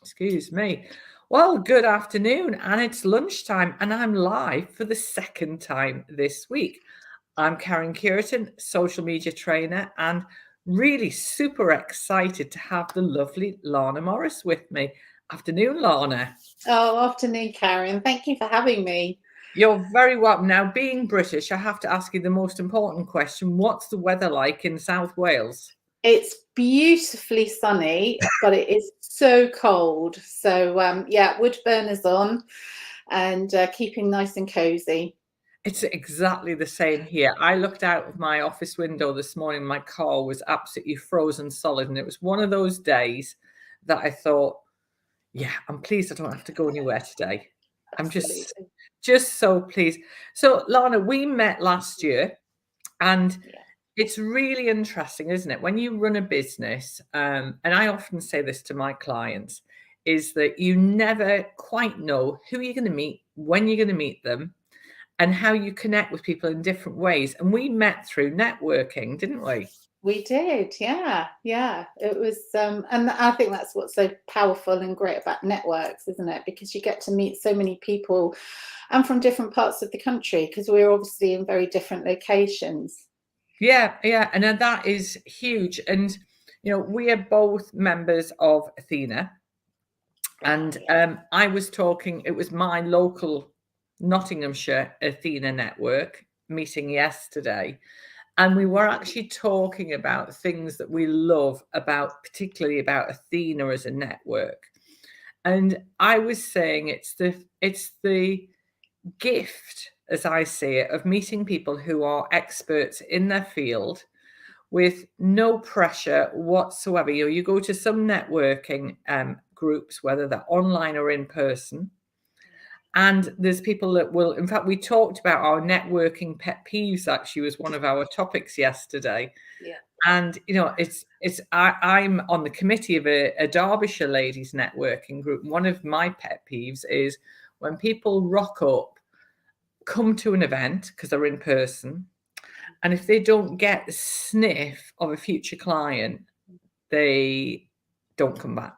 Excuse me. Well, good afternoon, and it's lunchtime, and I'm live for the second time this week. I'm Karen Curitan, social media trainer, and really super excited to have the lovely Lana Morris with me. Afternoon, Lana. Oh, afternoon, Karen. Thank you for having me. You're very welcome. Now, being British, I have to ask you the most important question. What's the weather like in South Wales? It's beautifully sunny, but it is so cold. So, yeah, wood burners on and keeping nice and cozy. It's exactly the same here. I looked out of my office window this morning. My car was absolutely frozen solid. And it was one of those days that I thought, yeah, I'm pleased I don't have to go anywhere today. I'm just so pleased. So, Lana, we met last year, and it's really interesting, isn't it? When you run a business, and I often say this to my clients, is that you never quite know who you're going to meet, when you're going to meet them, and how you connect with people in different ways. And we met through networking, didn't we? We did, yeah. It was, and I think that's what's so powerful and great about networks, isn't it? Because you get to meet so many people and from different parts of the country, because we're obviously in very different locations. Yeah, and that is huge. And, we are both members of Athena. And I was talking, it was my local Nottinghamshire Athena network meeting yesterday. And we were actually talking about things that we love about, particularly about Athena as a network. And I was saying it's the gift, as I see it, of meeting people who are experts in their field with no pressure whatsoever. You go to some networking groups, whether they're online or in person, and there's people that will, in fact, we talked about our networking pet peeves, actually was one of our topics yesterday. Yeah. And, I'm on the committee of a Derbyshire ladies networking group. One of my pet peeves is when people rock up, come to an event because they're in person, and if they don't get a sniff of a future client, they don't come back.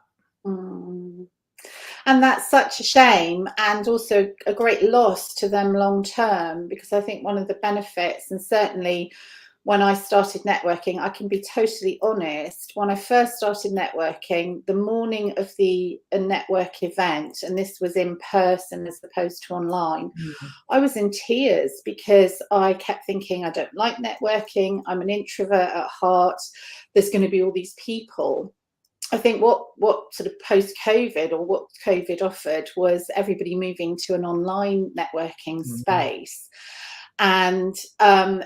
And that's such a shame, and also a great loss to them long term, because I think one of the benefits, and certainly when I started networking, I can be totally honest, when I first started networking, the morning of the network event, and this was in person as opposed to online, I was in tears because I kept thinking, I don't like networking, I'm an introvert at heart, there's going to be all these people. I think what sort of post-COVID, or what COVID offered, was everybody moving to an online networking space. And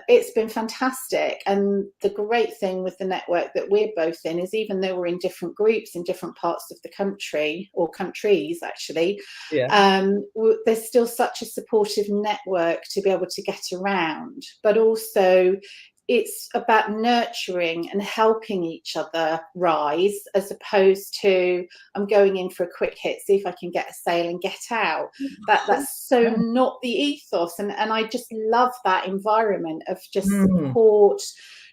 it's been fantastic. And the great thing with the network that we're both in is, even though we're in different groups in different parts of the country, or countries actually, there's still such a supportive network to be able to get around. But also, it's about nurturing and helping each other rise, as opposed to, I'm going in for a quick hit, see if I can get a sale and get out. That's so not the ethos. And I just love that environment of just support,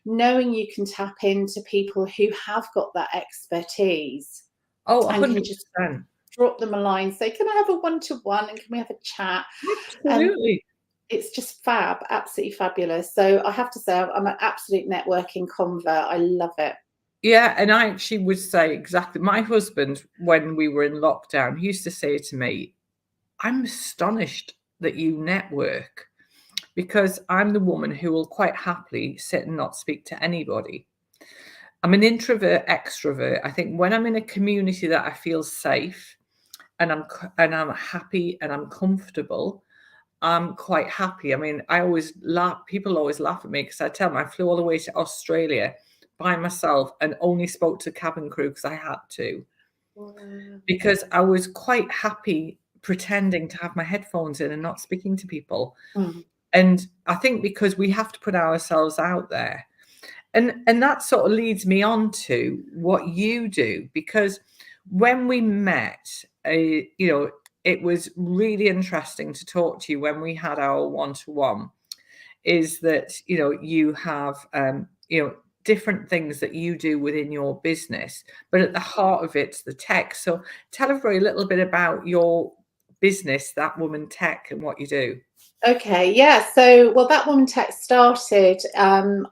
knowing you can tap into people who have got that expertise. Oh, 100%. And can just drop them a line, say, can I have a one-to-one, and can we have a chat? Absolutely. It's just fab, absolutely fabulous. So I have to say, I'm an absolute networking convert. I love it. Yeah, and I actually would say exactly. My husband, when we were in lockdown, he used to say to me, I'm astonished that you network, because I'm the woman who will quite happily sit and not speak to anybody. I'm an introvert, extrovert. I think when I'm in a community that I feel safe and I'm happy and I'm comfortable, I'm quite happy. I mean, I always laugh. People always laugh at me because I tell them I flew all the way to Australia by myself and only spoke to cabin crew because I had to. Because I was quite happy pretending to have my headphones in and not speaking to people. And I think because we have to put ourselves out there. And that sort of leads me on to what you do, because when we met, it was really interesting to talk to you when we had our one-to-one, is that, you have, different things that you do within your business, but at the heart of it's the tech. So tell everybody a little bit about your business, That Woman Tech, and what you do. Okay, yeah. So, well, That Woman Tech started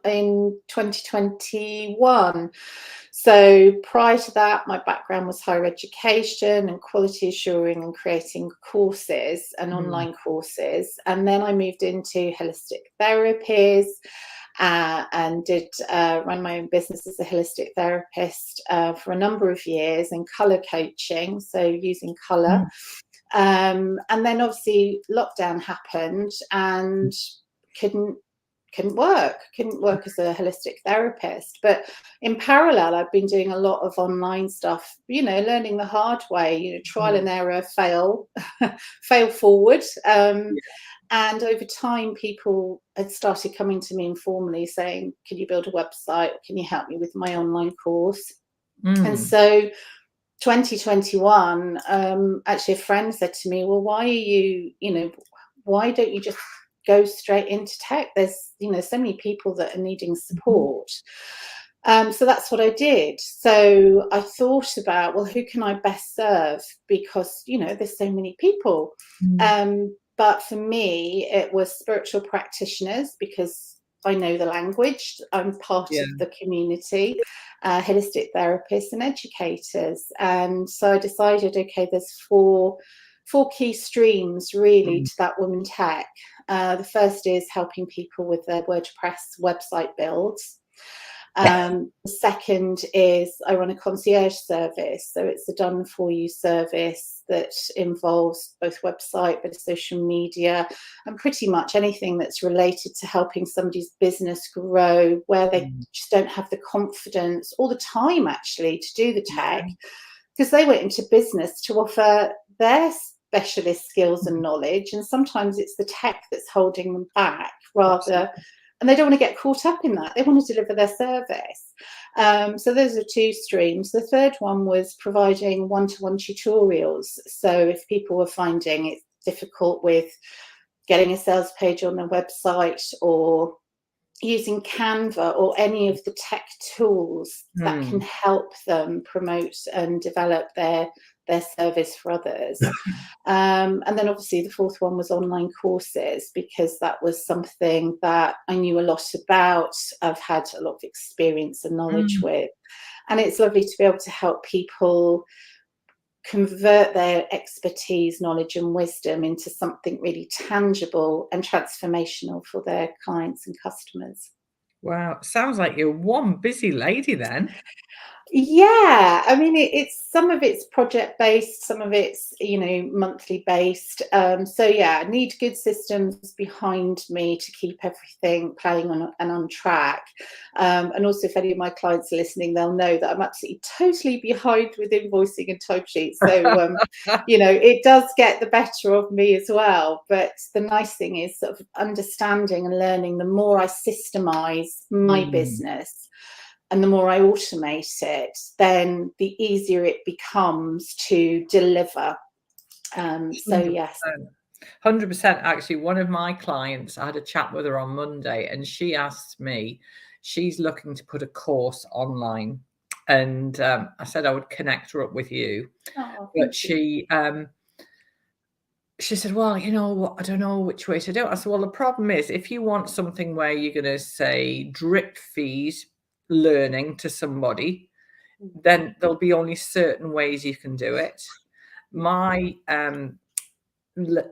in 2021. So prior to that, my background was higher education and quality assuring and creating courses and online courses. And then I moved into holistic therapies and did run my own business as a holistic therapist for a number of years, and colour coaching, so using colour. And then obviously lockdown happened and couldn't work as a holistic therapist. But in parallel, I've been doing a lot of online stuff, learning the hard way, trial and error, fail forward. And over time, people had started coming to me informally saying, can you build a website? Can you help me with my online course? And so 2021, actually a friend said to me, well, why don't you just go straight into tech? There's, so many people that are needing support. So that's what I did. So I thought about, well, who can I best serve? Because, there's so many people. But for me, it was spiritual practitioners, because I know the language. I'm part of the community, holistic therapists and educators. And so I decided, okay, there's four key streams really to That Woman Tech. The first is helping people with their WordPress website builds. The second is I run a concierge service. So it's a done for you service that involves both website, but social media, and pretty much anything that's related to helping somebody's business grow, where they just don't have the confidence or the time actually to do the tech, because they went into business to offer their specialist skills and knowledge. And sometimes it's the tech that's holding them back and they don't want to get caught up in that. They want to deliver their service. So those are two streams. The third one was providing one-to-one tutorials. So if people were finding it difficult with getting a sales page on their website, or using Canva, or any of the tech tools that can help them promote and develop their service for others. And then obviously the fourth one was online courses, because that was something that I knew a lot about. I've had a lot of experience and knowledge with, and it's lovely to be able to help people convert their expertise, knowledge and wisdom into something really tangible and transformational for their clients and customers. Wow, sounds like you're one busy lady then. Yeah, I mean, it's some of it's project based, some of it's monthly based. So yeah, I need good systems behind me to keep everything playing on track. And also, if any of my clients are listening, they'll know that I'm absolutely totally behind with invoicing and timesheets. So it does get the better of me as well. But the nice thing is sort of understanding and learning. The more I systemize my business, and the more I automate it, then the easier it becomes to deliver. So yes. 100%. Actually, one of my clients, I had a chat with her on Monday, and she asked me, she's looking to put a course online. And I said I would connect her up with you. But she said, well, I don't know which way to do it. I said, well, the problem is, if you want something where you're going to say drip feed learning to somebody, then there'll be only certain ways you can do it. My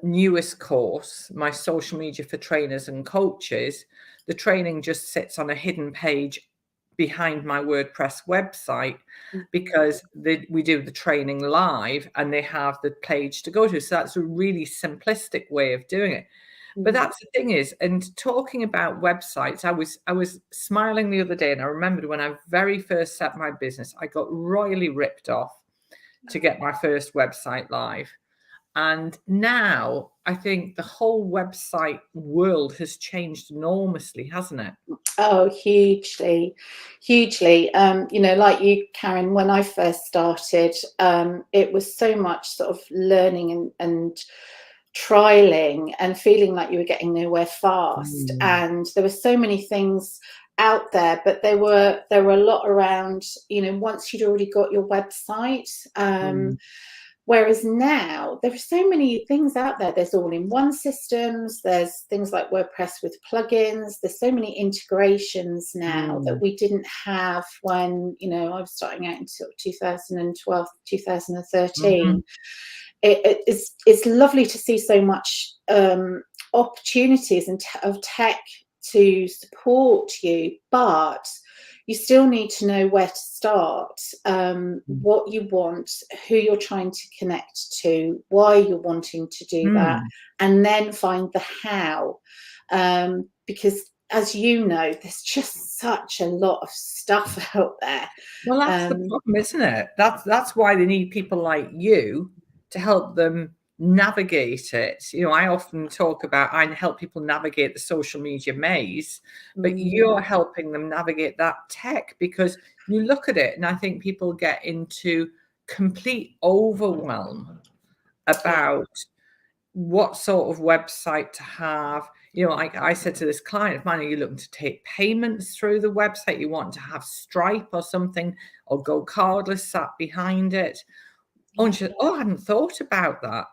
newest course, my social media for trainers and coaches, the training just sits on a hidden page behind my WordPress website, because we do the training live and they have the page to go to. So that's a really simplistic way of doing it. But that's the thing is, and talking about websites, I was smiling the other day, and I remembered when I very first set my business, I got royally ripped off to get my first website live. And now I think the whole website world has changed enormously, hasn't it? Oh, hugely, hugely. Like you, Karen, when I first started, it was so much sort of learning and trialing and feeling like you were getting nowhere fast. And there were so many things out there, but there were a lot around, you know, once you'd already got your website. Whereas now there are so many things out there. There's all-in-one systems. There's things like WordPress with plugins. There's so many integrations now that we didn't have when, you know, I was starting out in sort of 2012, 2013. It's lovely to see so much opportunities of tech to support you, but you still need to know where to start, what you want, who you're trying to connect to, why you're wanting to do that, and then find the how. Because as you know, there's just such a lot of stuff out there. Well, that's the problem, isn't it? That's why they need people like you to help them navigate it. You know, I often talk about, I help people navigate the social media maze, but you're helping them navigate that tech, because you look at it and I think people get into complete overwhelm about what sort of website to have. You know, like I said to this client of mine, are you looking to take payments through the website? You want to have Stripe or something, or go cardless sat behind it? Oh, and she said, oh, I hadn't thought about that.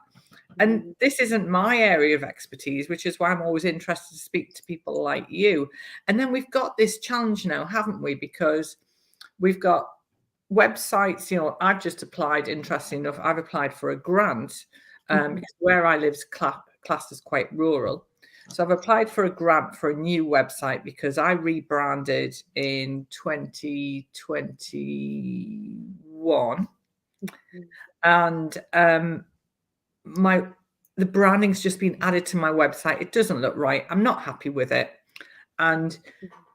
And this isn't my area of expertise, which is why I'm always interested to speak to people like you. And then we've got this challenge now, haven't we? Because we've got websites, you know, I've just applied, interesting enough, I've applied for a grant because where I live is classed as quite rural. So I've applied for a grant for a new website because I rebranded in 2021. And the branding's just been added to my website. It doesn't look right. I'm not happy with it. And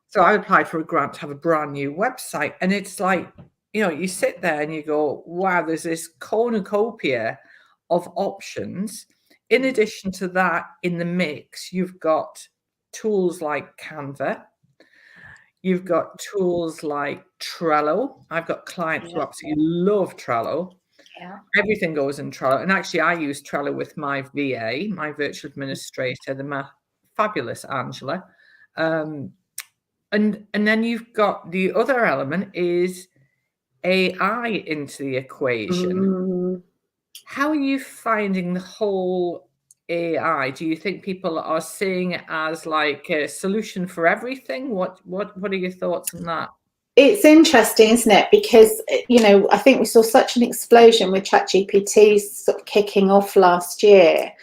so I applied for a grant to have a brand new website. And it's like, you know, you sit there and you go, wow, there's this cornucopia of options. In addition to that, in the mix, you've got tools like Canva. You've got tools like Trello. I've got clients who absolutely love Trello. Everything goes in Trello. And actually, I use Trello with my VA, my virtual administrator, the fabulous Angela. And then you've got the other element is AI into the equation. How are you finding the whole AI? Do you think people are seeing it as like a solution for everything? What are your thoughts on that? It's interesting, isn't it? Because, you know, I think we saw such an explosion with ChatGPT sort of kicking off last year.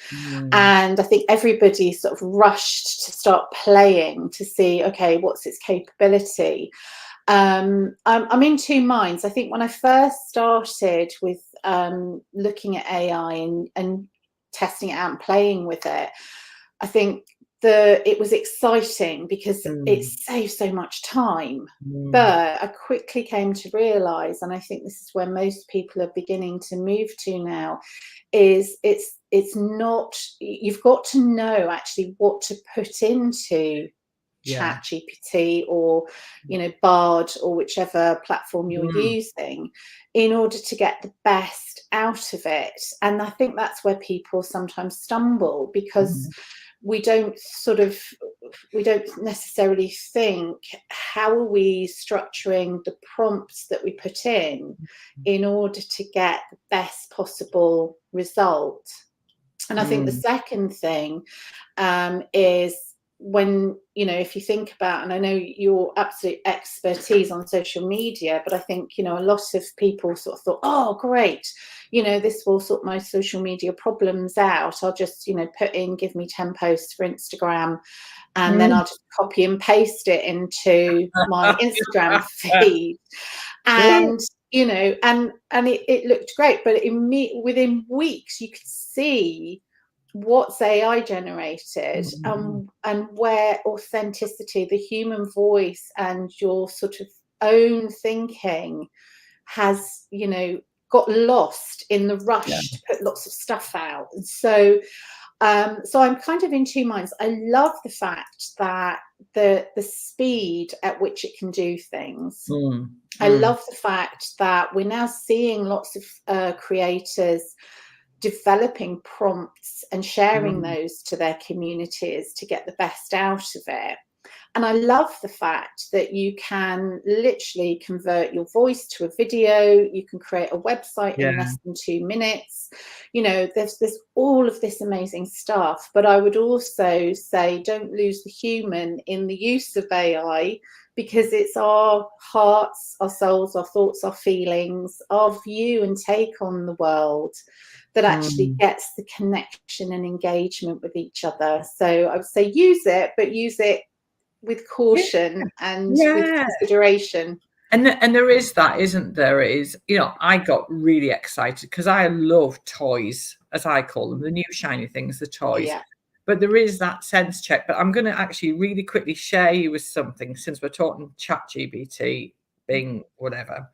And I think everybody sort of rushed to start playing to see, okay, what's its capability? I'm in two minds. I think when I first started with looking at AI and testing it out and playing with it, I think it was exciting because it saved so much time. But I quickly came to realize, and I think this is where most people are beginning to move to now, is it's not, you've got to know actually what to put into ChatGPT or, you know, Bard or whichever platform you're using in order to get the best out of it. And I think that's where people sometimes stumble, because we don't necessarily think, how are we structuring the prompts that we put in order to get the best possible result. And I think the second thing is, when, you know, if you think about, and I know your absolute expertise on social media, but I think, you know, a lot of people sort of thought, oh, great, you know, this will sort my social media problems out. I'll just, you know, put in, give me 10 posts for Instagram, and then I'll just copy and paste it into my Instagram feed. And, you know, and it looked great, but within weeks you could see what's AI generated, and where authenticity, the human voice and your sort of own thinking has, you know, got lost in the rush to put lots of stuff out. And so I'm kind of in two minds. I love the fact that the speed at which it can do things. I love the fact that we're now seeing lots of creators developing prompts and sharing those to their communities to get the best out of it. I love the fact that you can literally convert your voice to a video. You can create a website in less than 2 minutes. You know, there's all of this amazing stuff. But I would also say, don't lose the human in the use of AI, because it's our hearts, our souls, our thoughts, our feelings, our view and take on the world that actually gets the connection and engagement with each other. So I would say use it, but use it with caution and with consideration. And there is that, isn't there? Is, you know, I got really excited because I love toys, as I call them, the new shiny things, the toys. Yeah. But there is that sense check. But I'm going to actually really quickly share you with something, since we're talking ChatGPT, Bing, whatever.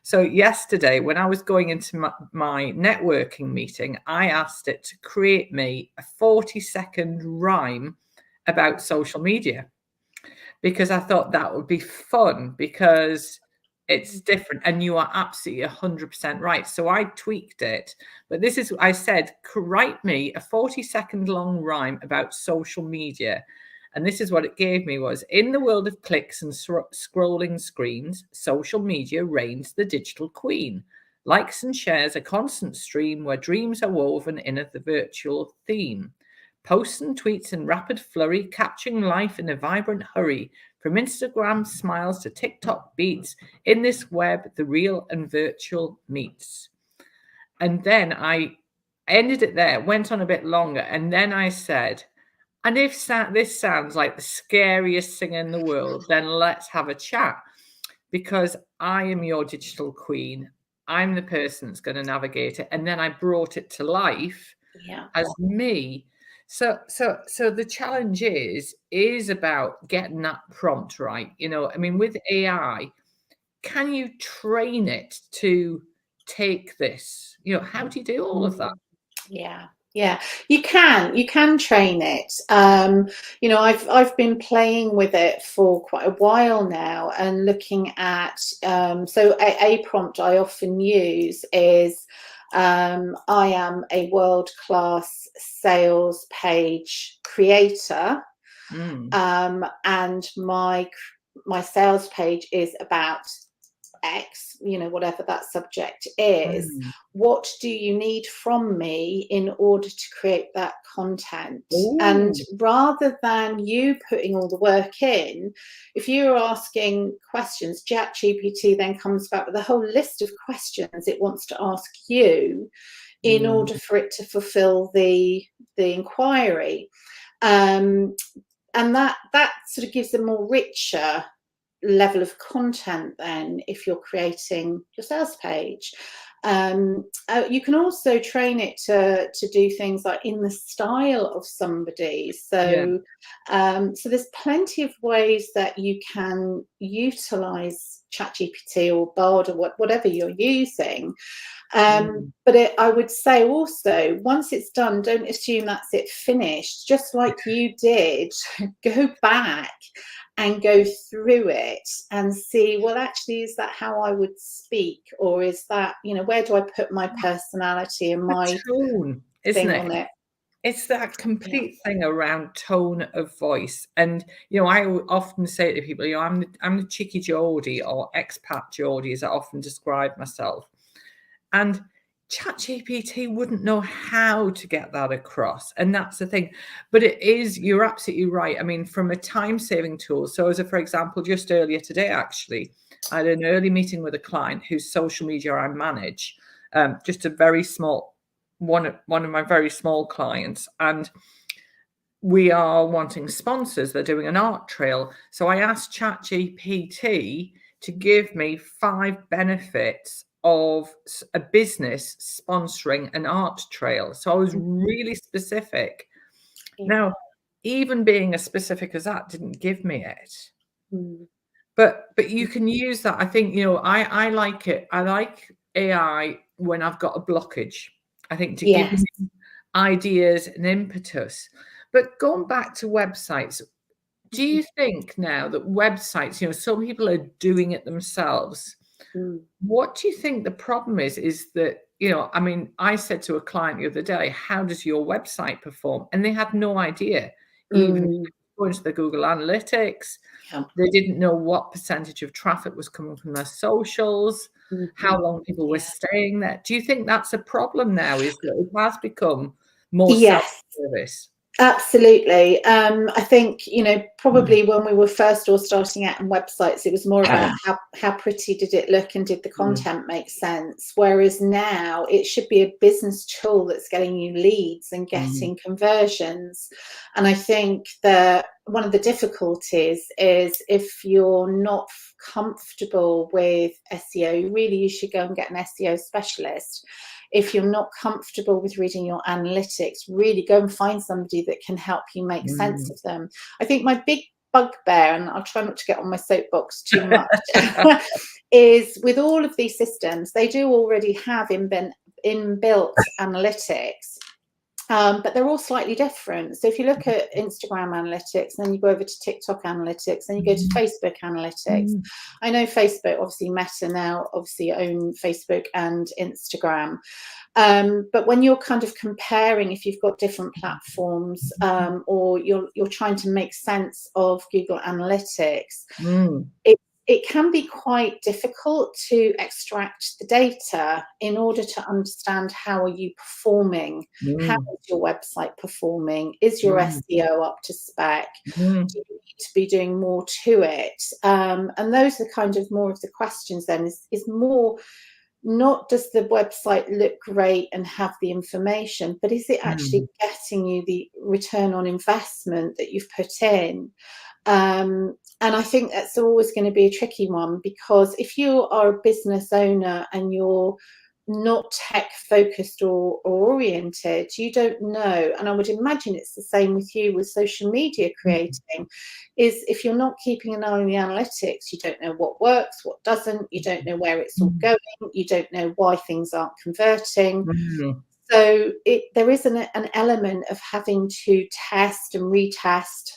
So yesterday, when I was going into my networking meeting, I asked it to create me a 40-second rhyme about social media, because I thought that would be fun, because it's different. And you are absolutely 100% right. So I tweaked it. But this is, I said, write me a 40-second long rhyme about social media. And this is what it gave me was, in the world of clicks and scrolling screens, social media reigns the digital queen. Likes and shares a constant stream where dreams are woven in the virtual theme. Posts and tweets in rapid flurry, capturing life in a vibrant hurry. From Instagram smiles to TikTok beats, in this web, the real and virtual meets. And then I ended it there, went on a bit longer, and then I said, and if this sounds like the scariest thing in the world, then let's have a chat, because I am your digital queen. I'm the person that's going to navigate it. And then I brought it to life as me. So the challenge is about getting that prompt right. You know, I mean, with AI, can you train it to take this? You know, how do you do all of that? Yeah, you can train it. You know, I've been playing with it for quite a while now, and looking at so a prompt I often use is, I am a world-class sales page creator, and my sales page is about X, you know, whatever that subject is. What do you need from me in order to create that content? And rather than you putting all the work in, if you're asking questions, ChatGPT then comes back with a whole list of questions it wants to ask you in order for it to fulfill the inquiry. And that sort of gives a more richer level of content then if you're creating your sales page. You can also train it to do things like in the style of somebody. So so there's plenty of ways that you can utilize ChatGPT or Bard or whatever you're using. But I would say also, once it's done, don't assume that's it finished. Just like you did, go back and go through it and see, well, actually, is that how I would speak? Or is that, you know, where do I put my personality and my tone, isn't it? On it? It's that complete thing around tone of voice. And, you know, I often say to people, you know, I'm the cheeky Geordie, or expat Geordie, as I often describe myself. And ChatGPT wouldn't know how to get that across. And that's the thing. But it is, you're absolutely right. I mean, from a time-saving tool. So for example, just earlier today, actually, I had an early meeting with a client whose social media I manage, just a very small, one of my very small clients. And we are wanting sponsors. They're doing an art trail. So I asked ChatGPT to give me 5 benefits of a business sponsoring an art trail. So I was really specific. Now, even being as specific as that didn't give me it. But you can use that. I think, you know, I like it. I like AI when I've got a blockage. I think to give me ideas and impetus. But going back to websites, do you think now that websites, you know, some people are doing it themselves? What do you think the problem is that, you know, I mean, I said to a client the other day, how does your website perform? And they had no idea, even going to the Google Analytics. Yeah. They didn't know what percentage of traffic was coming from their socials, how long people were staying there. Do you think that's a problem now, is that it has become more Yes. self-service? Absolutely. I think, probably when we were first all starting out on websites, it was more about how pretty did it look and did the content make sense? Whereas now it should be a business tool that's getting you leads and getting conversions. And I think that one of the difficulties is if you're not comfortable with SEO, really you should go and get an SEO specialist. If you're not comfortable with reading your analytics, really go and find somebody that can help you make sense of them. I think my big bugbear, and I'll try not to get on my soapbox too much, is with all of these systems, they do already have inbuilt analytics. But they're all slightly different. So if you look at Instagram analytics, then you go over to TikTok analytics, then you go to Facebook analytics. I know Facebook, obviously Meta now obviously own Facebook and Instagram. But when you're kind of comparing, if you've got different platforms, or you're trying to make sense of Google Analytics, it can be quite difficult to extract the data in order to understand how are you performing, how is your website performing, is your SEO up to spec, do you need to be doing more to it? And those are kind of more of the questions then, is more not does the website look great and have the information, but is it actually getting you the return on investment that you've put in? And I think that's always going to be a tricky one, because if you are a business owner and you're not tech focused or oriented, you don't know. And I would imagine it's the same with you with social media creating, is if you're not keeping an eye on the analytics, you don't know what works, what doesn't, you don't know where it's all going, you don't know why things aren't converting. So there is an element of having to test and retest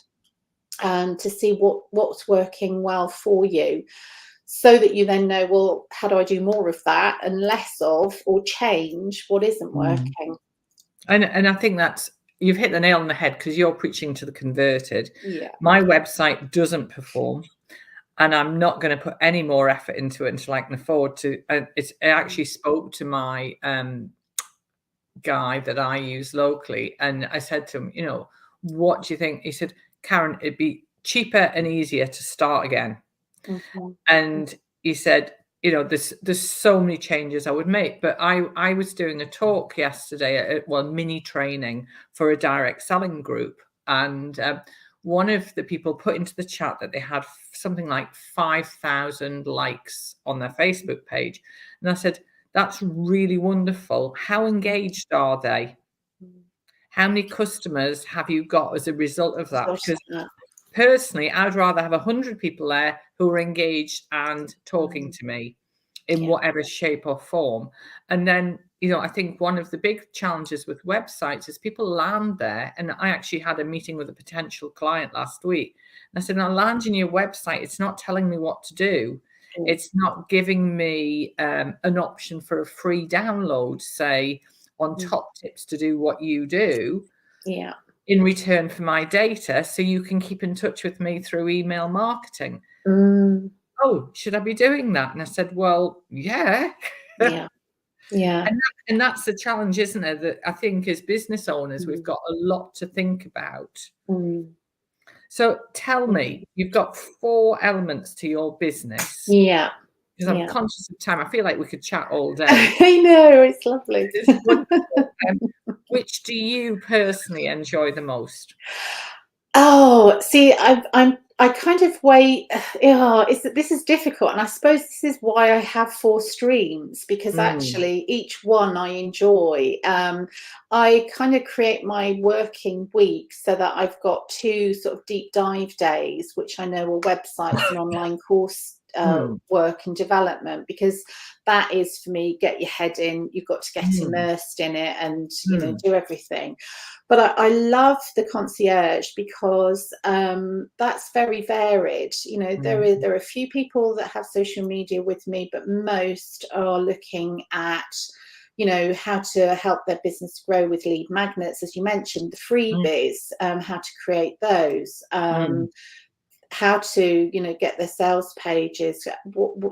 to see what's working well for you, so that you then know, well, how do I do more of that and less of, or change what isn't working? And I think you've hit the nail on the head, because you're preaching to the converted. Yeah. My website doesn't perform, and I'm not going to put any more effort into it until I can afford to. I actually spoke to my guy that I use locally, and I said to him, what do you think? He said, Karen, it'd be cheaper and easier to start again. And he said, there's so many changes I would make. But I was doing a talk yesterday, mini training for a direct selling group. And one of the people put into the chat that they had something like 5,000 likes on their Facebook page. And I said, that's really wonderful. How engaged are they? How many customers have you got as a result of that? Because personally, I'd rather have 100 people there who are engaged and talking to me in whatever shape or form. And then, I think one of the big challenges with websites is people land there. And I actually had a meeting with a potential client last week. And I said, I land in your website. It's not telling me what to do. It's not giving me an option for a free download, say, on top tips to do what you do. Yeah. In return for my data, so you can keep in touch with me through email marketing. Oh, should I be doing that? And I said, well, yeah. Yeah. And that's the challenge, isn't it? That I think as business owners, we've got a lot to think about. So tell me, you've got 4 elements to your business. Yeah. Because I'm conscious of time. I feel like we could chat all day. I know, it's lovely. It's wonderful. Which do you personally enjoy the most? Oh, see, I kind of wait. This is difficult, and I suppose this is why I have 4 streams, because actually each one I enjoy. I kind of create my working week so that I've got 2 sort of deep dive days, which I know are websites and online course work and development, because that is, for me, get your head in, you've got to get immersed in it and do everything. But I love the concierge, because that's very varied. There are a few people that have social media with me, but most are looking at you know, how to help their business grow with lead magnets, as you mentioned, the freebies, how to create those, how to, you know, get their sales pages,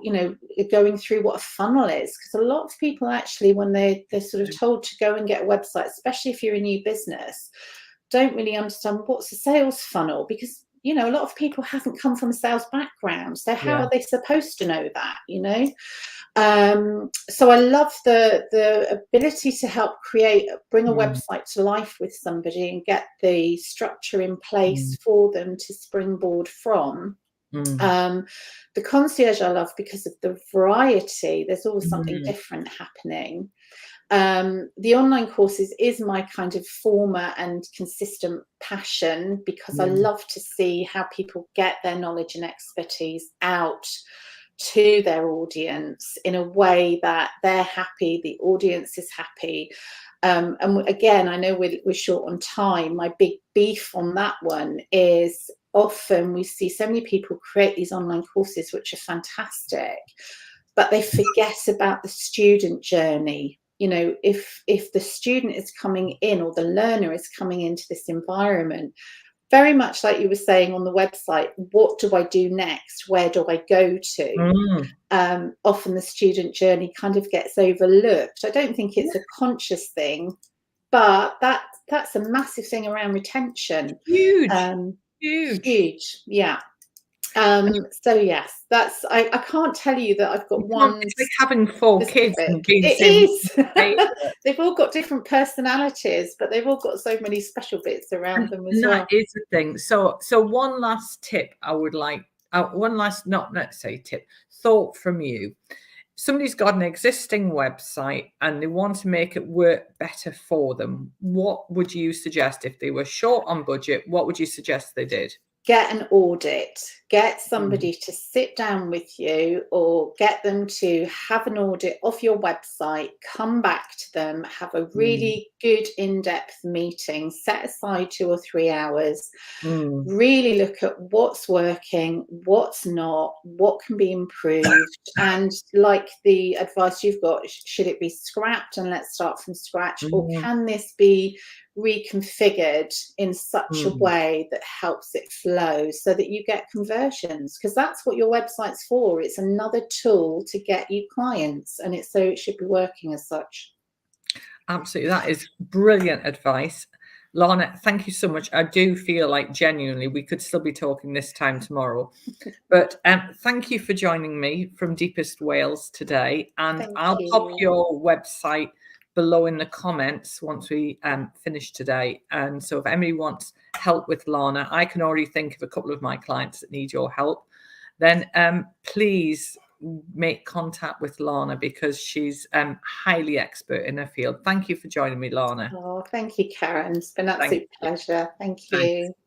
you know, going through what a funnel is, because a lot of people actually, when they're sort of told to go and get a website, especially if you're a new business, don't really understand what's a sales funnel, because, you know, a lot of people haven't come from a sales background, so how are they supposed to know that, you know? So I love the ability to help bring a website to life with somebody and get the structure in place for them to springboard from. The concierge I love because of the variety. There's always something different happening. The online courses is my kind of former and consistent passion, because I love to see how people get their knowledge and expertise out to their audience in a way that they're happy, the audience is happy. And again, I know we're short on time. My big beef on that one is often we see so many people create these online courses, which are fantastic, but they forget about the student journey. You know, if the student is coming in, or the learner is coming into this environment, very much like you were saying on the website, what do I do next? Where do I go to? Often the student journey kind of gets overlooked. I don't think it's a conscious thing, but that's a massive thing around retention. Huge. Yeah. So yes, that's I can't tell you that I've got one. It's like having 4 kids and being it is. They've all got different personalities, but they've all got so many special bits around them as well. That is the thing. So one last tip I would like, one last, not let's say tip, thought from you. Somebody's got an existing website and they want to make it work better for them. What would you suggest if they were short on budget? What would you suggest they did? Get an audit. Get somebody to sit down with you, or get them to have an audit of your website, come back to them, have a really good in-depth meeting, set aside 2 or 3 hours, really look at what's working, what's not, what can be improved, and like the advice you've got, should it be scrapped and let's start from scratch, or can this be reconfigured in such a way that helps it flow so that you get conversions? Because that's what your website's for. It's another tool to get you clients, and so it should be working as such. Absolutely. That is brilliant advice. Lana, thank you so much. I do feel like genuinely we could still be talking this time tomorrow. But thank you for joining me from Deepest Wales today. And I'll pop your website below in the comments once we finish today. And so if anybody wants help with Lana, I can already think of a couple of my clients that need your help. Then please make contact with Lana, because she's highly expert in her field. Thank you for joining me, Lana. Oh, thank you, Karen. It's been an absolute pleasure. Thank you. Thanks.